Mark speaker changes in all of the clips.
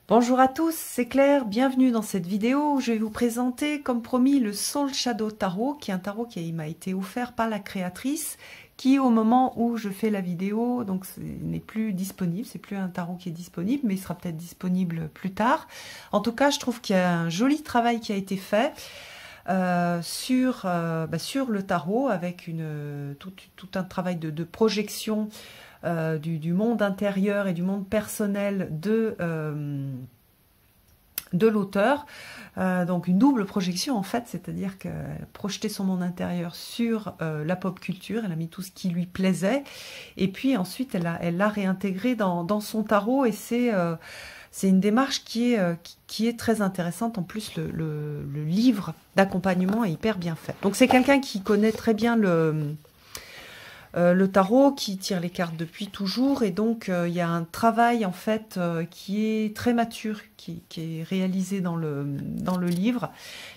Speaker 1: Bonjour à tous, c'est Claire, bienvenue dans cette vidéo où je vais vous présenter, comme promis, le Soul Shadow Tarot, qui est un tarot qui m'a été offert par la créatrice, qui au moment où je fais la vidéo, donc ce n'est plus disponible, c'est plus un tarot qui est disponible, mais il sera peut-être disponible plus tard. En tout cas, je trouve qu'il y a un joli travail qui a été fait sur le tarot, avec tout un travail de projection du monde intérieur et du monde personnel de l'auteur. Donc une double projection en fait, c'est-à-dire qu'elle a projeté son monde intérieur sur la pop culture, elle a mis tout ce qui lui plaisait, et puis ensuite elle l'a réintégré dans son tarot, et c'est une démarche qui est très intéressante. En plus, le livre d'accompagnement est hyper bien fait. Donc c'est quelqu'un qui connaît très bien le tarot, qui tire les cartes depuis toujours, et donc il y a un travail en fait qui est très mature, qui est réalisé dans le livre.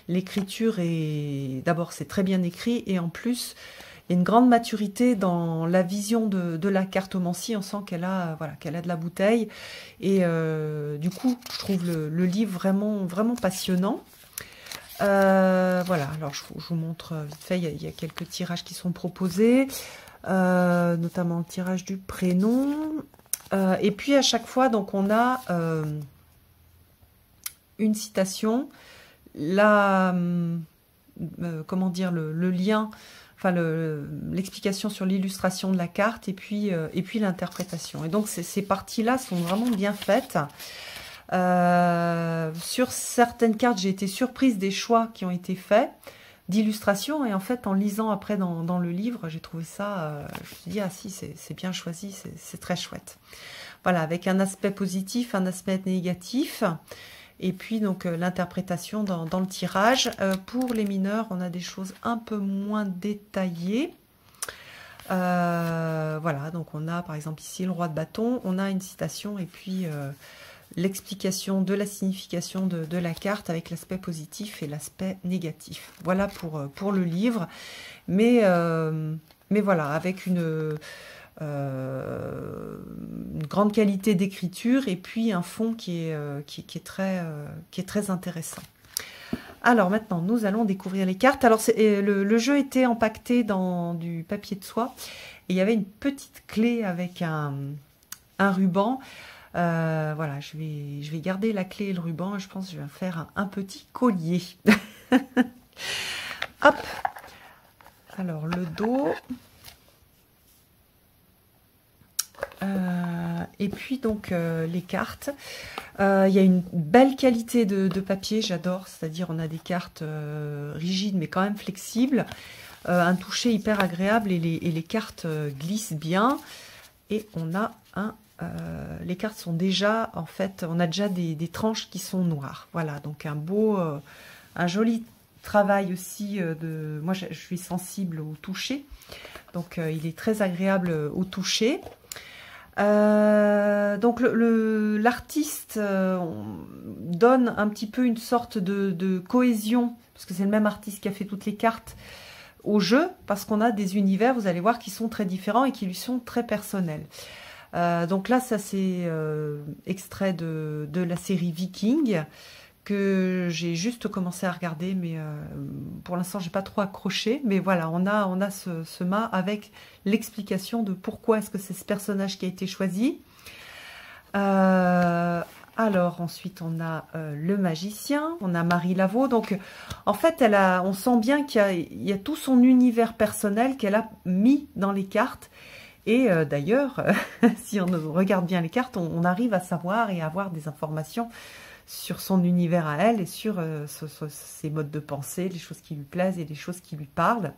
Speaker 1: L'écriture est, d'abord c'est très bien écrit, et en plus il y a une grande maturité dans la vision de la cartomancie. On sent qu'elle a de la bouteille, et du coup je trouve le livre vraiment passionnant. Voilà, alors je vous montre vite fait, il y a quelques tirages qui sont proposés. Notamment le tirage du prénom, et puis à chaque fois donc on a une citation, comment dire, le lien, enfin l'explication sur l'illustration de la carte, et puis l'interprétation. Et donc ces parties là sont vraiment bien faites. Sur certaines cartes, j'ai été surprise des choix qui ont été faits d'illustration, et en fait en lisant après dans le livre, j'ai trouvé ça, je me suis dit ah si, c'est bien choisi, c'est très chouette. Voilà, avec un aspect positif, un aspect négatif, et puis donc l'interprétation dans le tirage. Pour les mineurs, on a des choses un peu moins détaillées. Voilà, donc on a par exemple ici le roi de bâton, on a une citation, et puis l'explication de la signification de la carte, avec l'aspect positif et l'aspect négatif. Voilà pour le livre, mais voilà, avec une grande qualité d'écriture, et puis un fond qui est très intéressant. Alors maintenant, nous allons découvrir les cartes. Alors le jeu était empaqueté dans du papier de soie, et il y avait une petite clé avec un ruban. Voilà, je vais garder la clé et le ruban, et je pense que je vais faire un petit collier. Hop. Alors le dos. Et puis donc les cartes. Il y a une belle qualité de papier, j'adore. C'est-à-dire on a des cartes rigides mais quand même flexibles. Un toucher hyper agréable, et les cartes glissent bien. Et on a les cartes sont déjà, en fait, on a déjà des tranches qui sont noires. Voilà, donc un joli travail aussi moi je suis sensible au toucher, donc il est très agréable au toucher. Donc l'artiste donne un petit peu une sorte de cohésion, parce que c'est le même artiste qui a fait toutes les cartes au jeu, parce qu'on a des univers, vous allez voir, qui sont très différents et qui lui sont très personnels. Donc là, ça c'est extrait de la série Viking, que j'ai juste commencé à regarder, mais pour l'instant j'ai pas trop accroché. Mais voilà, on a ce mât avec l'explication de pourquoi est-ce que c'est ce personnage qui a été choisi. Alors ensuite on a le magicien, on a Marie Laveau. Donc en fait on sent bien qu'il y a tout son univers personnel qu'elle a mis dans les cartes. Et d'ailleurs, si on regarde bien les cartes, on arrive à savoir et à avoir des informations sur son univers à elle, et sur ses modes de pensée, les choses qui lui plaisent et les choses qui lui parlent.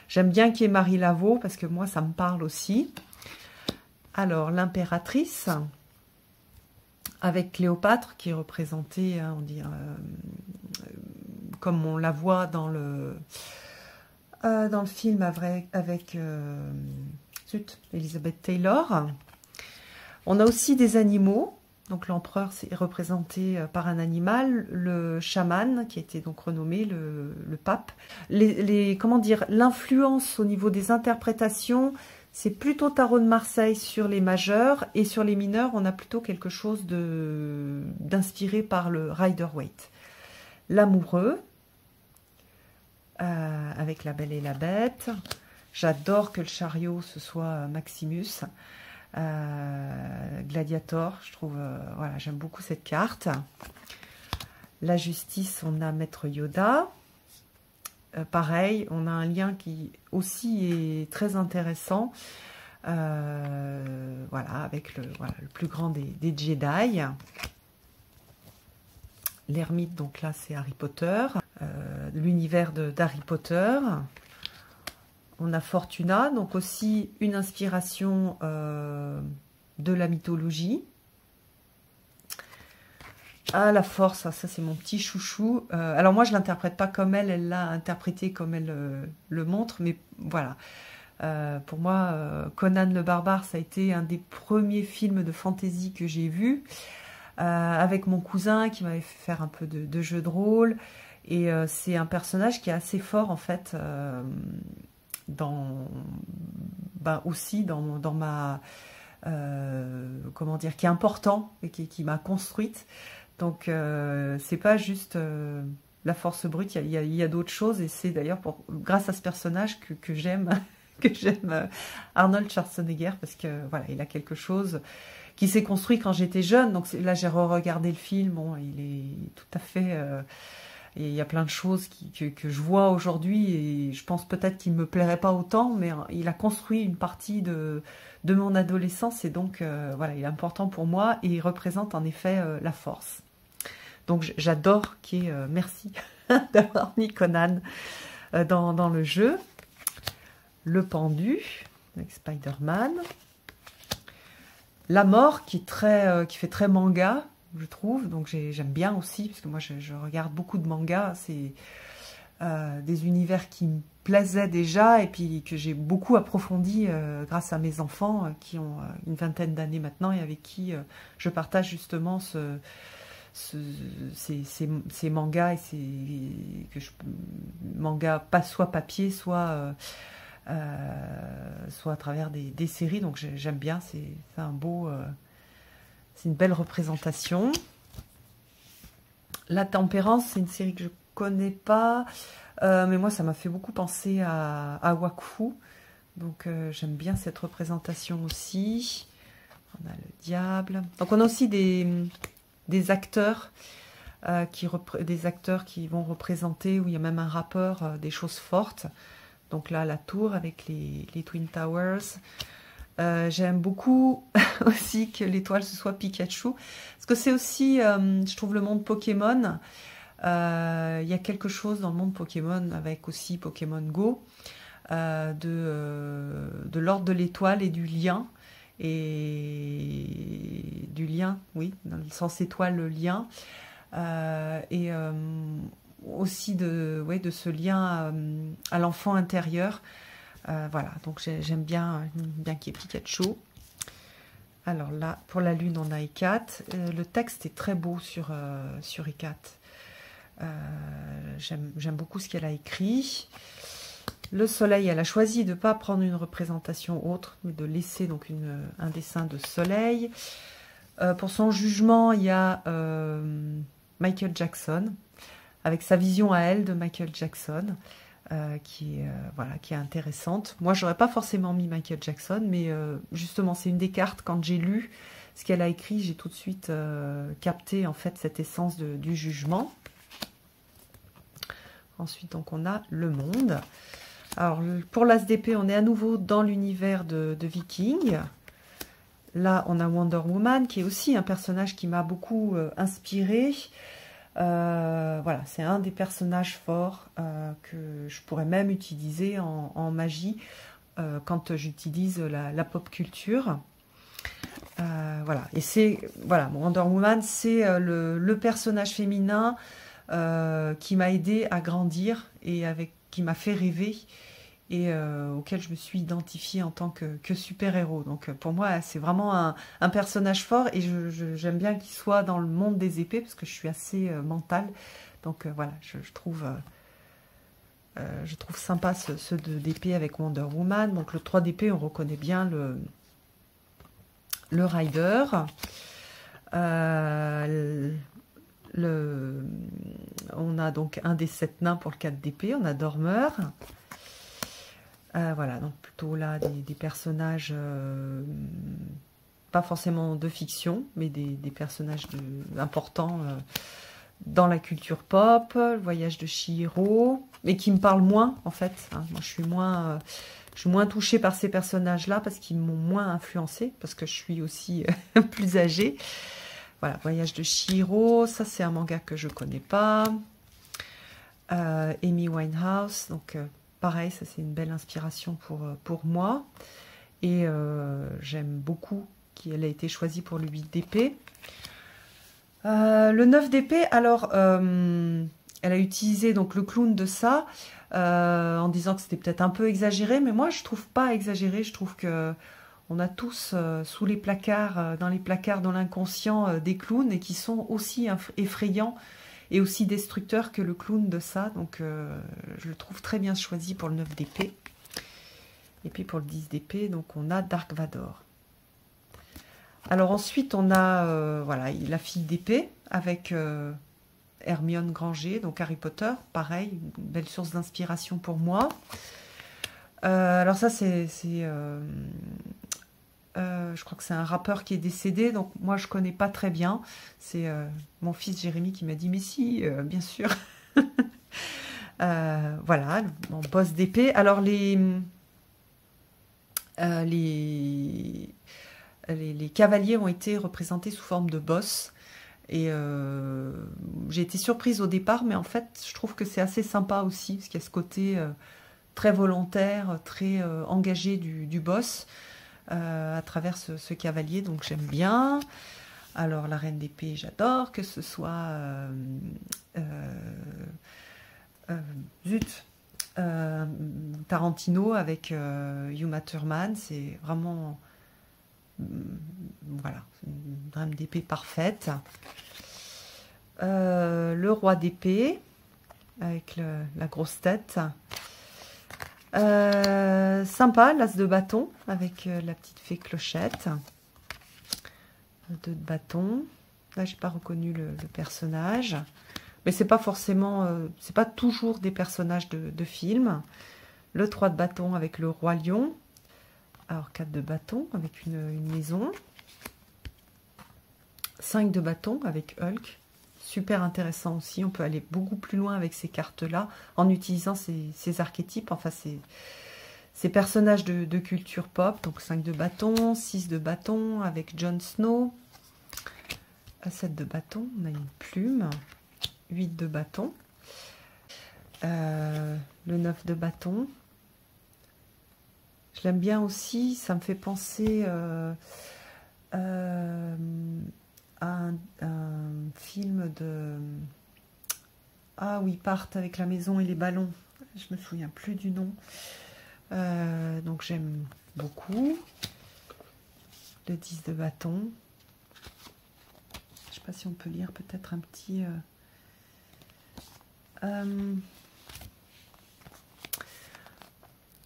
Speaker 1: J'aime bien qu'il y ait Marie Laveau, parce que moi, ça me parle aussi. Alors, l'impératrice, avec Cléopâtre, qui est représentée, hein, on dit, comme on la voit dans le film avec Elizabeth Taylor. On a aussi des animaux. Donc l'empereur est représenté par un animal, le chaman qui a été donc renommé le pape. Comment dire, l'influence au niveau des interprétations, C'est plutôt tarot de Marseille sur les majeurs, et sur les mineurs, on a plutôt quelque chose d'inspiré par le Rider-Waite. L'amoureux, avec la Belle et la Bête. J'adore que le chariot, ce soit Maximus. Gladiator, je trouve, voilà, j'aime beaucoup cette carte. La justice, on a Maître Yoda. Pareil, on a un lien qui aussi est très intéressant. Voilà, avec le plus grand des Jedi. L'ermite, donc là, c'est Harry Potter. L'univers d'Harry Potter. On a Fortuna, donc aussi une inspiration de la mythologie. Ah, la force, ça c'est mon petit chouchou. Alors moi, je ne l'interprète pas comme elle l'a interprété comme elle le montre, mais voilà. Pour moi, Conan le Barbare, ça a été un des premiers films de fantasy que j'ai vu, avec mon cousin qui m'avait fait faire un peu de jeu de rôle. Et c'est un personnage qui est assez fort, en fait, aussi dans ma... comment dire, qui est important et qui m'a construite. Donc, c'est pas juste la force brute, il y a d'autres choses, et c'est d'ailleurs grâce à ce personnage que j'aime Arnold Schwarzenegger, parce que voilà, il a quelque chose qui s'est construit quand j'étais jeune. Donc là, j'ai re-regardé le film, bon, il est tout à fait... et il y a plein de choses que je vois aujourd'hui, et je pense peut-être qu'il ne me plairait pas autant, mais il a construit une partie de mon adolescence, et donc voilà, il est important pour moi, et il représente en effet la force. Donc j'adore merci d'avoir mis Conan dans le jeu. Le pendu, avec Spider-Man. La mort, qui fait très manga, je trouve, donc j'aime bien aussi, parce que moi je regarde beaucoup de mangas, c'est des univers qui me plaisaient déjà, et puis que j'ai beaucoup approfondi grâce à mes enfants qui ont une vingtaine d'années maintenant, et avec qui je partage justement ces mangas, et mangas pas soit papier, soit à travers des séries, donc j'aime bien, c'est une belle représentation. La Tempérance, c'est une série que je connais pas, mais moi ça m'a fait beaucoup penser à Wakfu, donc j'aime bien cette représentation aussi. On a le diable, donc on a aussi des acteurs qui vont représenter, où il y a même un rappeur, des choses fortes. Donc là, la tour avec les Twin Towers. J'aime beaucoup aussi que l'étoile, ce soit Pikachu. Parce que c'est aussi, je trouve, le monde Pokémon. Il y a quelque chose dans le monde Pokémon, avec aussi Pokémon Go, de l'ordre de l'étoile et du lien. Et du lien, oui, dans le sens étoile, le lien. Aussi de ce lien à l'enfant intérieur. Voilà, donc j'aime bien qu'il y ait Pikachu. Alors là, pour la lune, on a Hécate. Le texte est très beau sur Hécate. J'aime beaucoup ce qu'elle a écrit. Le soleil, elle a choisi de ne pas prendre une représentation autre, mais de laisser donc un dessin de soleil. Pour son jugement, il y a Michael Jackson, avec sa vision à elle de Michael Jackson, qui est intéressante. Moi, j'aurais pas forcément mis Michael Jackson, mais justement, c'est une des cartes. Quand j'ai lu ce qu'elle a écrit, j'ai tout de suite capté en fait cette essence du jugement. Ensuite, donc, on a le monde. Alors, pour l'ASDP, on est à nouveau dans l'univers de Viking. Là, on a Wonder Woman, qui est aussi un personnage qui m'a beaucoup inspiré. Voilà, c'est un des personnages forts que je pourrais même utiliser en magie quand j'utilise la pop culture. Voilà, et Wonder Woman, c'est le personnage féminin qui m'a aidé à grandir et qui m'a fait rêver, et auquel je me suis identifiée en tant que super-héros. Donc pour moi, c'est vraiment un personnage fort, et j'aime bien qu'il soit dans le monde des épées, parce que je suis assez mentale. Donc voilà, je trouve Je trouve sympa ce 2 d'épée avec Wonder Woman. Donc le 3 d'épée, on reconnaît bien le rider. On a donc un des 7 nains pour le 4 d'épée. On a Dormeur. Voilà, donc plutôt là des personnages, pas forcément de fiction, mais des personnages importants dans la culture pop. Le voyage de Chihiro, mais qui me parle moins en fait. Hein. Moi, je suis moins touchée par ces personnages-là parce qu'ils m'ont moins influencée, parce que je suis aussi plus âgée. Voilà, voyage de Chihiro, ça c'est un manga que je connais pas. Amy Winehouse, donc pareil, ça c'est une belle inspiration pour moi. Et j'aime beaucoup qu'elle a été choisie pour le 8 d'épée. Le 9 d'épée, alors, elle a utilisé donc le clown de ça, en disant que c'était peut-être un peu exagéré, mais moi je trouve pas exagéré, je trouve que on a tous sous les placards, dans les placards de l'inconscient, des clowns et qui sont aussi effrayants et aussi destructeurs que le clown de ça. Donc je le trouve très bien choisi pour le 9 d'épée. Et puis pour le 10 d'épée, donc on a Dark Vador. Alors ensuite on a voilà, la fille d'épée avec Hermione Granger, donc Harry Potter, pareil, une belle source d'inspiration pour moi. Alors ça je crois que c'est un rappeur qui est décédé, donc moi je connais pas très bien. C'est mon fils Jérémy qui m'a dit mais si, bien sûr. Voilà, mon boss d'épée. Alors les cavaliers ont été représentés sous forme de boss. Et j'ai été surprise au départ, mais en fait je trouve que c'est assez sympa aussi, parce qu'il y a ce côté très volontaire, très engagé du boss. À travers ce cavalier, donc j'aime bien. Alors la reine d'épée, j'adore, que ce soit Tarantino avec Uma Thurman, c'est vraiment voilà, une reine d'épée parfaite. Le roi d'épée avec la grosse tête. Sympa, l'as de bâton avec la petite fée Clochette. 2 de bâton. Là, j'ai pas reconnu le personnage, mais c'est pas forcément, c'est pas toujours des personnages de films. Le 3 de bâton avec le roi lion. Alors 4 de bâton avec une maison. 5 de bâton avec Hulk. Super intéressant aussi, on peut aller beaucoup plus loin avec ces cartes-là en utilisant ces archétypes, enfin ces personnages de culture pop. Donc 5 de bâton, 6 de bâton avec Jon Snow, 7 de bâton, on a une plume, 8 de bâton, le 9 de bâton. Je l'aime bien aussi, ça me fait penser un film de... Ah oui, Part avec la maison et les ballons. Je me souviens plus du nom. Donc j'aime beaucoup. Le 10 de bâton. Je sais pas si on peut lire peut-être un petit...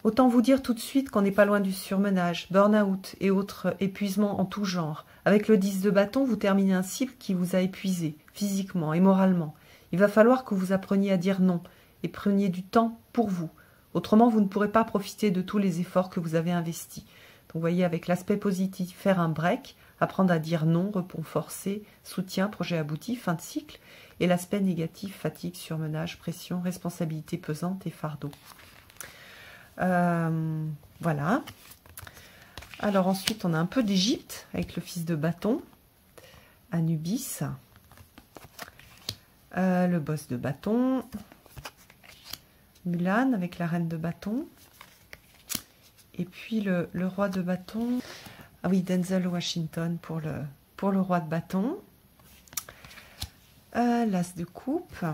Speaker 1: Autant vous dire tout de suite qu'on n'est pas loin du surmenage, burn-out et autres épuisements en tout genre. Avec le 10 de bâton, vous terminez un cycle qui vous a épuisé, physiquement et moralement. Il va falloir que vous appreniez à dire non et preniez du temps pour vous. Autrement, vous ne pourrez pas profiter de tous les efforts que vous avez investis. Donc, vous voyez, avec l'aspect positif, faire un break, apprendre à dire non, repos forcé, soutien, projet abouti, fin de cycle. Et l'aspect négatif, fatigue, surmenage, pression, responsabilité pesante et fardeau. Voilà. Alors ensuite, on a un peu d'Égypte avec le fils de bâton, Anubis, le boss de bâton, Mulan avec la reine de bâton, et puis le roi de bâton. Ah oui, Denzel Washington pour le roi de bâton. L'as de coupe.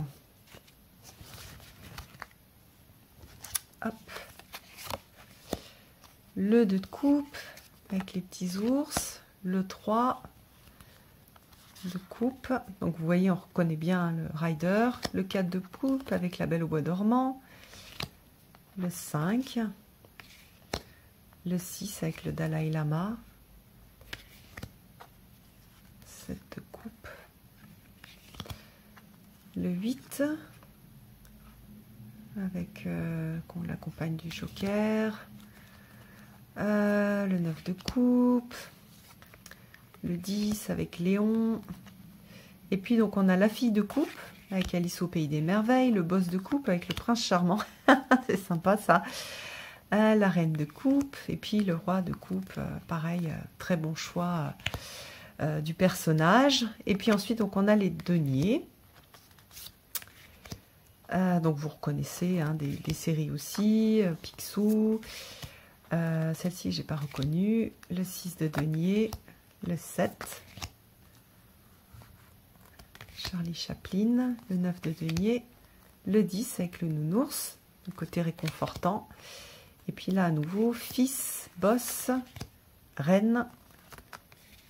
Speaker 1: Hop. Le 2 de coupe avec les petits ours, le 3 de coupe, donc vous voyez on reconnaît bien le rider, le 4 de coupe avec la belle au bois dormant, le 5, le 6 avec le Dalai Lama, 7 de coupe, le 8 avec qu'on l'accompagne du Joker, le 9 de coupe, le 10 avec Léon, et puis donc on a la fille de coupe avec Alice au pays des merveilles, le boss de coupe avec le prince charmant, c'est sympa ça, la reine de coupe, et puis le roi de coupe, pareil, très bon choix du personnage. Et puis ensuite donc on a les deniers, donc vous reconnaissez hein, des séries aussi, Picsou, celle-ci j'ai pas reconnue, le 6 de denier, le 7, Charlie Chaplin, le 9 de denier, le 10 avec le nounours, le côté réconfortant, et puis là à nouveau fils, boss, reine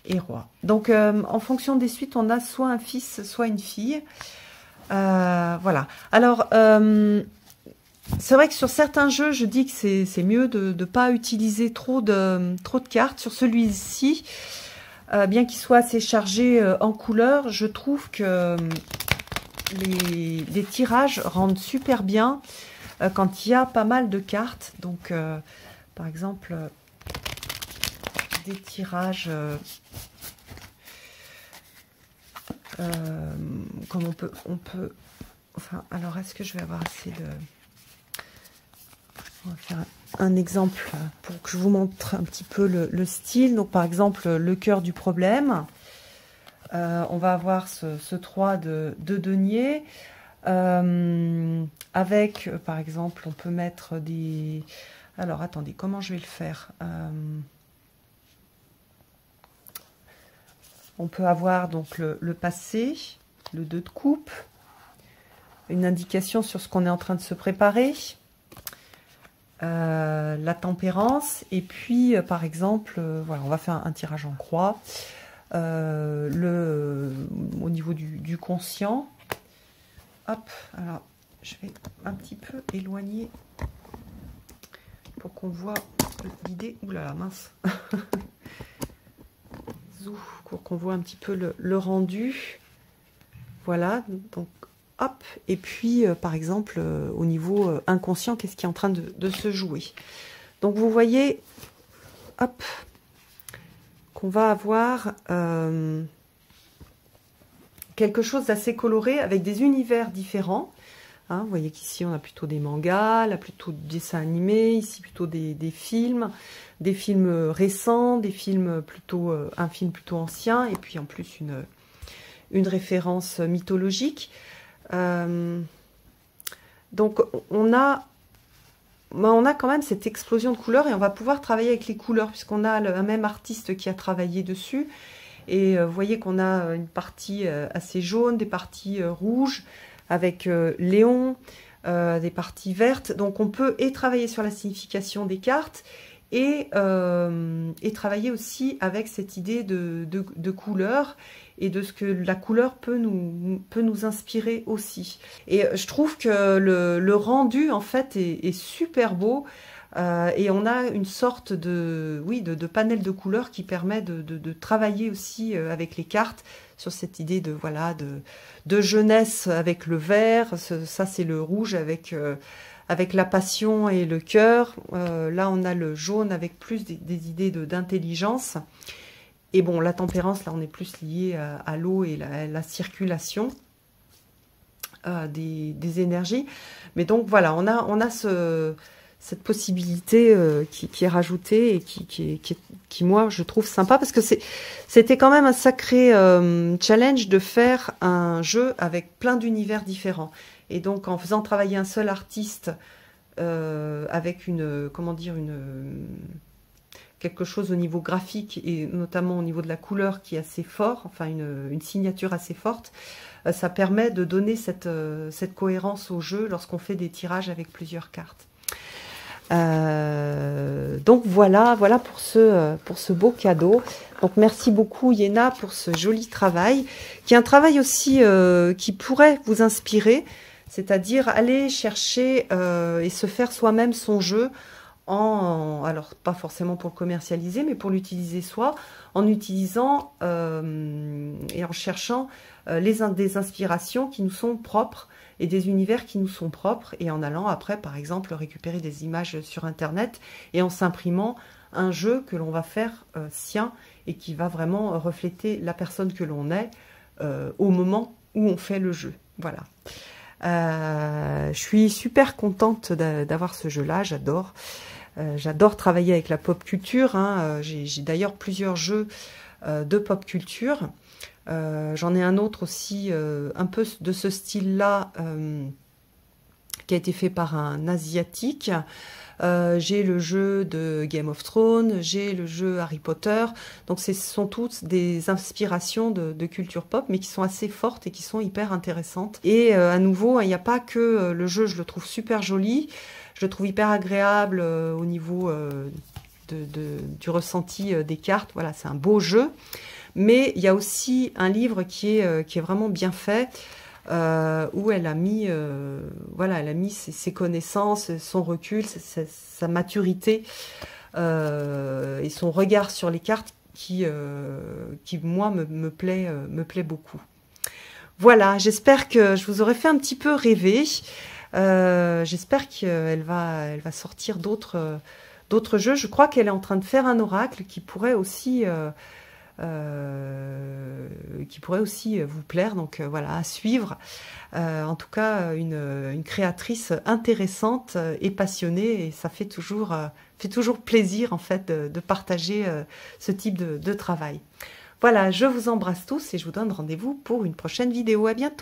Speaker 1: et roi. Donc en fonction des suites on a soit un fils soit une fille, voilà. Alors c'est vrai que sur certains jeux je dis que c'est mieux de ne pas utiliser trop de cartes. Sur celui-ci, bien qu'il soit assez chargé en couleurs, je trouve que les tirages rendent super bien quand il y a pas mal de cartes. Donc par exemple des tirages comme on peut enfin alors est-ce que je vais avoir assez de... On va faire un exemple pour que je vous montre un petit peu le style. Donc par exemple le cœur du problème, on va avoir ce 3 de denier, avec par exemple on peut mettre des... Alors attendez, comment je vais le faire? On peut avoir donc le passé, le 2 de coupe, une indication sur ce qu'on est en train de se préparer, la tempérance, et puis par exemple, voilà, on va faire un tirage en croix, au niveau du conscient. Hop, alors je vais un petit peu éloigner pour qu'on voit l'idée. Ouh là là, mince. Pour qu'on voit un petit peu le rendu. Voilà, donc hop, et puis par exemple au niveau inconscient, qu'est-ce qui est en train de se jouer. Donc vous voyez, hop, qu'on va avoir quelque chose d'assez coloré avec des univers différents. Hein, vous voyez qu'ici on a plutôt des mangas, là plutôt des dessins animés, ici plutôt des films récents, des films plutôt un film plutôt ancien, et puis en plus une référence mythologique. Donc on a quand même cette explosion de couleurs, et on va pouvoir travailler avec les couleurs puisqu'on a un même artiste qui a travaillé dessus. Et vous voyez qu'on a une partie assez jaune, des parties rouges avec Léon, des parties vertes. Donc on peut travailler sur la signification des cartes et travailler aussi avec cette idée de couleur et de ce que la couleur peut nous inspirer aussi. Et je trouve que le rendu en fait est super beau. Et on a une sorte de panel de couleurs qui permet de travailler aussi avec les cartes sur cette idée de jeunesse avec le vert. Ça c'est le rouge avec la passion et le cœur. Là on a le jaune avec plus des idées d'intelligence. Et bon, la tempérance, là on est plus lié à l'eau et la circulation des énergies. Mais donc voilà, on a cette possibilité qui est rajoutée et qui moi je trouve sympa, parce que c'était quand même un sacré challenge de faire un jeu avec plein d'univers différents. Et donc en faisant travailler un seul artiste avec quelque chose au niveau graphique et notamment au niveau de la couleur qui est assez fort, enfin une signature assez forte, ça permet de donner cette cohérence au jeu lorsqu'on fait des tirages avec plusieurs cartes. Donc voilà pour ce beau cadeau. Donc merci beaucoup Yéna pour ce joli travail, qui est un travail aussi qui pourrait vous inspirer. c'est-à-dire aller chercher et se faire soi-même son jeu, alors pas forcément pour le commercialiser, mais pour l'utiliser soi, en utilisant et en cherchant des inspirations qui nous sont propres et des univers qui nous sont propres, et en allant après, par exemple, récupérer des images sur Internet et en s'imprimant un jeu que l'on va faire sien et qui va vraiment refléter la personne que l'on est au moment où on fait le jeu. Voilà. Je suis super contente d'avoir ce jeu-là, j'adore. J'adore travailler avec la pop culture, hein. J'ai d'ailleurs plusieurs jeux de pop culture. J'en ai un autre aussi, un peu de ce style-là, qui a été fait par un Asiatique. J'ai le jeu de Game of Thrones, j'ai le jeu Harry Potter. Donc ce sont toutes des inspirations de culture pop, mais qui sont assez fortes et qui sont hyper intéressantes. Et à nouveau, il n'y a pas que le jeu, je le trouve super joli, je le trouve hyper agréable au niveau du ressenti des cartes. Voilà, c'est un beau jeu. Mais il y a aussi un livre qui est vraiment bien fait, où elle a mis, voilà, elle a mis ses connaissances, son recul, sa maturité et son regard sur les cartes qui moi, me plaît beaucoup. Voilà, j'espère que je vous aurai fait un petit peu rêver. J'espère qu'elle va sortir d'autres jeux. Je crois qu'elle est en train de faire un oracle qui pourrait aussi vous plaire, donc voilà, à suivre. En tout cas, une créatrice intéressante et passionnée, et ça fait toujours plaisir en fait de partager ce type de travail. Voilà, je vous embrasse tous et je vous donne rendez-vous pour une prochaine vidéo. À bientôt.